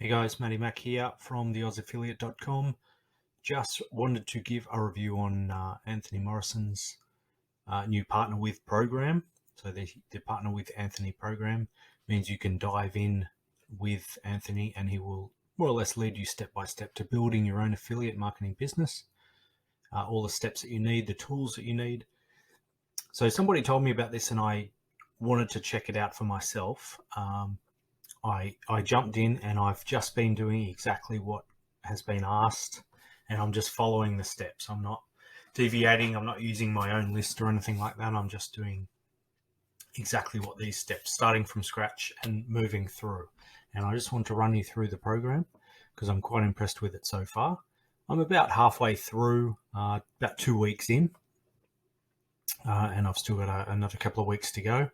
Hey guys, Matty Mac here from theausaffiliate.com. Just wanted to give a review on Anthony Morrison's new Partner With program. So the Partner With Anthony program means you can dive in with Anthony and he will more or less lead you step by step to building your own affiliate marketing business. All the steps that you need, the tools that you need. So somebody told me about this and I wanted to check it out for myself. I jumped in and I've just been doing exactly what has been asked and I'm just following the steps. I'm not deviating. I'm not using my own list or anything like that. I'm just doing exactly what these steps, starting from scratch and moving through. And I just want to run you through the program because I'm quite impressed with it so far. I'm about halfway through, about 2 weeks in, and I've still got another couple of weeks to go.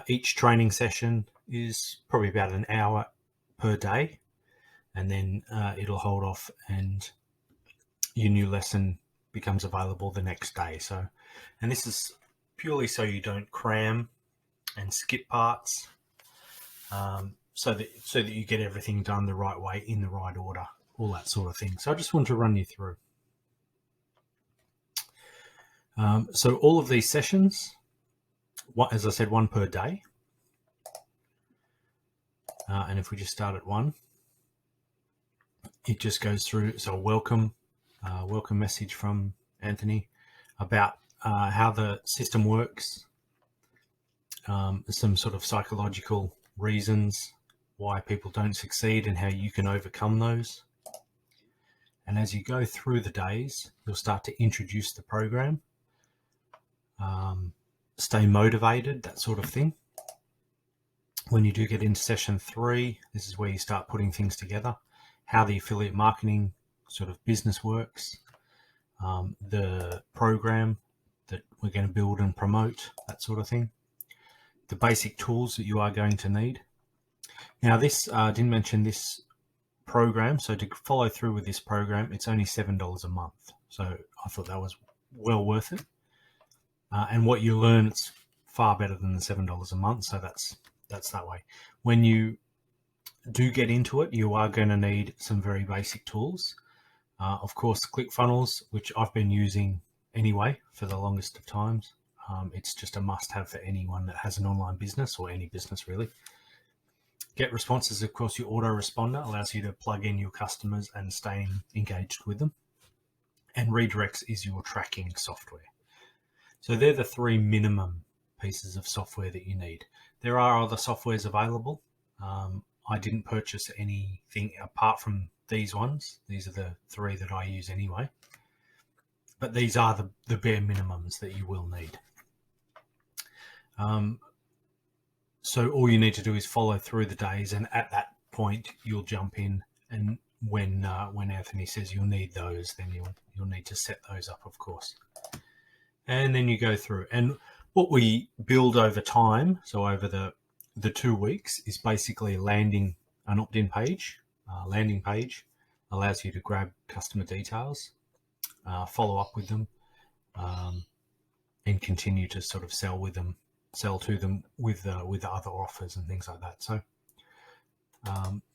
Each training session is probably about an hour per day, and then it'll hold off and your new lesson becomes available the next day. So, and this is purely so you don't cram and skip parts, so that you get everything done the right way, in the right order, all that sort of thing. So I just want to run you through. So all of these sessions, as I said, one per day. And if we just start at one, it just goes through. So welcome message from Anthony about how the system works, some sort of psychological reasons why people don't succeed and how you can overcome those. And as you go through the days, you'll start to introduce the program, stay motivated, that sort of thing. When you do get into session 3, this is where you start putting things together, how the affiliate marketing sort of business works, the program that we're going to build and promote, that sort of thing, the basic tools that you are going to need. Now this, I didn't mention this program, so to follow through with this program, it's only $7 a month. So I thought that was well worth it. And what you learn, it's far better than the $7 a month. So that's that way. When you do get into it, you are going to need some very basic tools. Of course, ClickFunnels, which I've been using anyway for the longest of times. It's just a must-have for anyone that has an online business, or any business really. Get responses, of course, your autoresponder allows you to plug in your customers and stay engaged with them. And redirects is your tracking software. So they're the 3 minimum pieces of software that you need. There are other softwares available. I didn't purchase anything apart from these ones. These are the 3 that I use anyway. But these are the bare minimums that you will need. So all you need to do is follow through the days, and at that point you'll jump in, and when Anthony says you'll need those, then you'll need to set those up, of course. And then you go through. And what we build over time, so over the 2 weeks, is basically an opt-in page. Landing page allows you to grab customer details, follow up with them, and continue to sort of sell to them with other offers and things like that.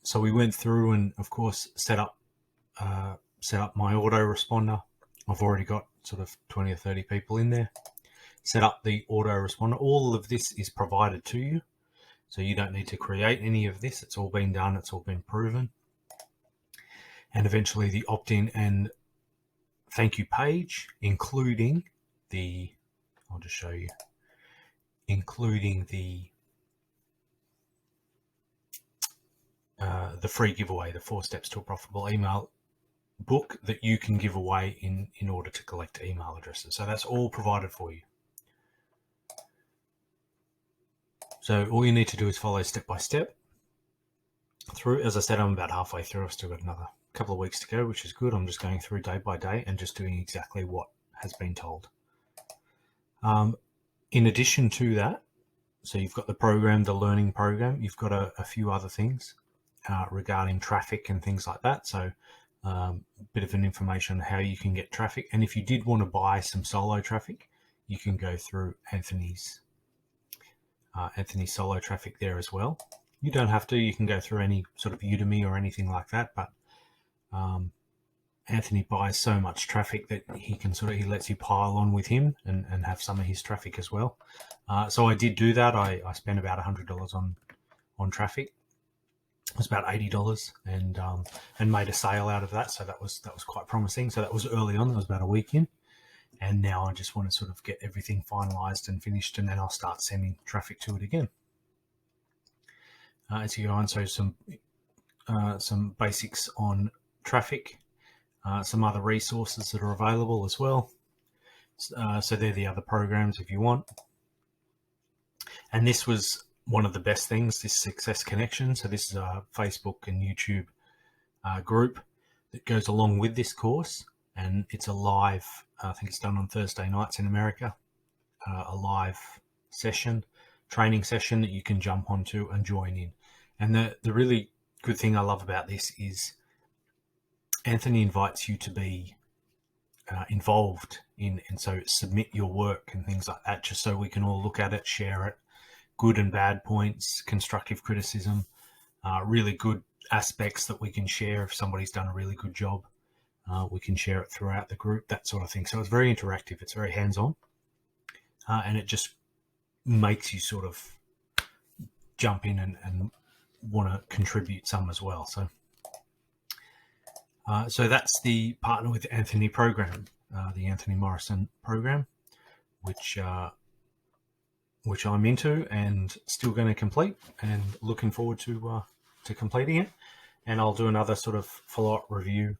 So we went through and of course set up my autoresponder. I've already got sort of 20 or 30 people in there. Set up the autoresponder. All of this is provided to you, so you don't need to create any of this. It's all been done. It's all been proven. And eventually the opt-in and thank you page, including I'll just show you, including the free giveaway, the 4 steps to a profitable email book that you can give away in order to collect email addresses. So that's all provided for you. So all you need to do is follow step by step through. As I said, I'm about halfway through. I've still got another couple of weeks to go, which is good. I'm just going through day by day and just doing exactly what has been told. In addition to that, so you've got the program, the learning program, you've got a few other things regarding traffic and things like that. So a bit of an information on how you can get traffic. And if you did want to buy some solo traffic, you can go through Anthony's solo traffic there as well. You don't have to. You can go through any sort of Udemy or anything like that, but Anthony buys so much traffic that he lets you pile on with him and have some of his traffic as well. So I did do that. I spent about $100 on traffic. It was about $80 and made a sale out of that. So that was quite promising. So that was early on. That was about a week in. And now I just want to sort of get everything finalized and finished, and then I'll start sending traffic to it again. As you go on, so some basics on traffic, some other resources that are available as well. So they're the other programs if you want. And this was one of the best things, this Success Connection. So this is a Facebook and YouTube group that goes along with this course, and it's a live, I think it's done on Thursday nights in America, a live session, training session that you can jump onto and join in. And the really good thing I love about this is Anthony invites you to be involved in, and so submit your work and things like that, just so we can all look at it, share it, good and bad points, constructive criticism, really good aspects that we can share. If somebody's done a really good job, we can share it throughout the group, that sort of thing. So it's very interactive, it's very hands-on, and it just makes you sort of jump in and want to contribute some as well. So that's the Partner with Anthony program, the Anthony Morrison program, which I'm into and still going to complete, and looking forward to completing it. And I'll do another sort of follow-up review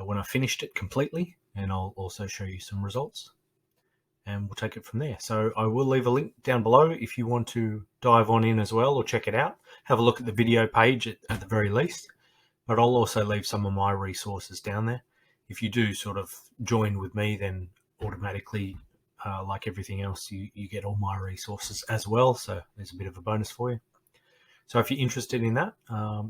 when I finished it completely, and I'll also show you some results, and we'll take it from there. So I will leave a link down below if you want to dive on in as well or check it out. Have a look at the video page at the very least, but I'll also leave some of my resources down there. If you do sort of join with me, then automatically, like everything else, you get all my resources as well. So there's a bit of a bonus for you. So if you're interested in that,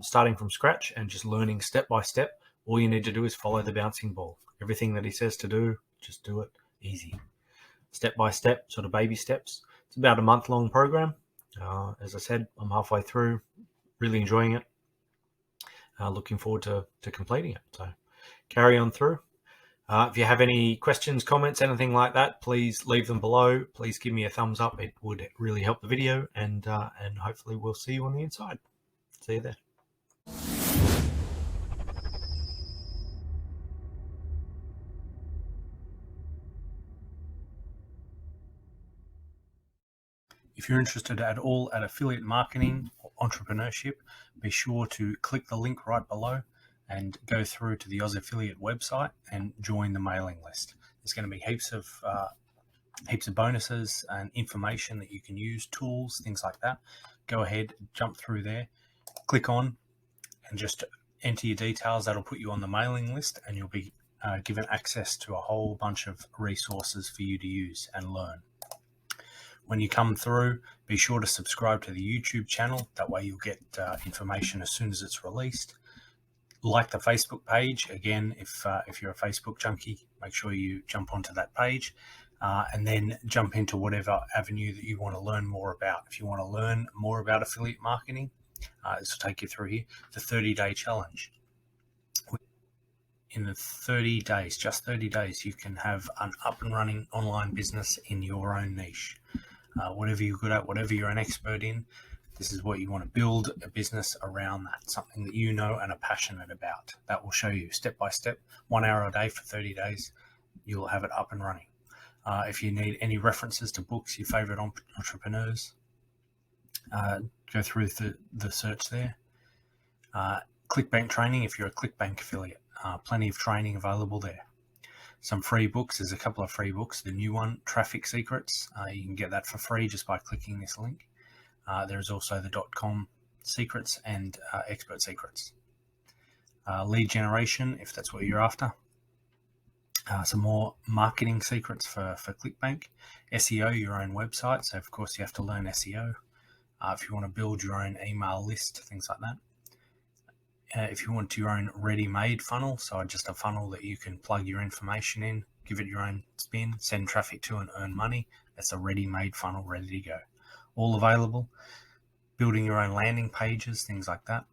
starting from scratch and just learning step by step, all you need to do is follow the bouncing ball. Everything that he says to do, just do it easy. Step by step, sort of baby steps. It's about a month-long program. As I said, I'm halfway through, really enjoying it. Looking forward to completing it. So carry on through. If you have any questions, comments, anything like that, please leave them below. Please give me a thumbs up. It would really help the video, and hopefully we'll see you on the inside. See you there. If you're interested at all at affiliate marketing or entrepreneurship, be sure to click the link right below and go through to the Oz Affiliate website and join the mailing list. There's going to be heaps of bonuses and information that you can use, tools, things like that. Go ahead, jump through there, click on, and just enter your details. That'll put you on the mailing list, and you'll be given access to a whole bunch of resources for you to use and learn. When you come through, be sure to subscribe to the YouTube channel. That way you'll get information as soon as it's released. Like the Facebook page. Again, if you're a Facebook junkie, make sure you jump onto that page, and then jump into whatever avenue that you want to learn more about. If you want to learn more about affiliate marketing, this will take you through here, the 30-day challenge. In the 30 days, just 30 days, you can have an up and running online business in your own niche. Whatever you're good at, whatever you're an expert in, this is what you want to build a business around that, something that you know and are passionate about. That will show you step by step, 1 hour a day for 30 days, you'll have it up and running. If you need any references to books, your favorite entrepreneurs, go through the search there. ClickBank training, if you're a ClickBank affiliate, plenty of training available there. Some free books, there's a couple of free books. The new one, Traffic Secrets, you can get that for free just by clicking this link. There's also the .com secrets and expert secrets. Lead generation, if that's what you're after. Some more marketing secrets for ClickBank. SEO, your own website, so of course you have to learn SEO. If you want to build your own email list, things like that. If you want your own ready-made funnel, so just a funnel that you can plug your information in, give it your own spin, send traffic to and earn money, that's a ready-made funnel ready to go. All available. building your own landing pages, things like that.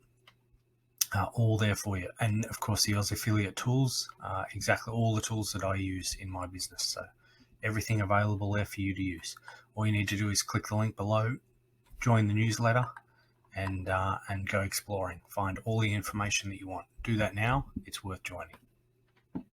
All there for you. And of course the Oz Affiliate tools, exactly all the tools that I use in my business. So everything available there for you to use. All you need to do is click the link below, join the newsletter, and go exploring. Find all the information that you want. Do that now. It's worth joining.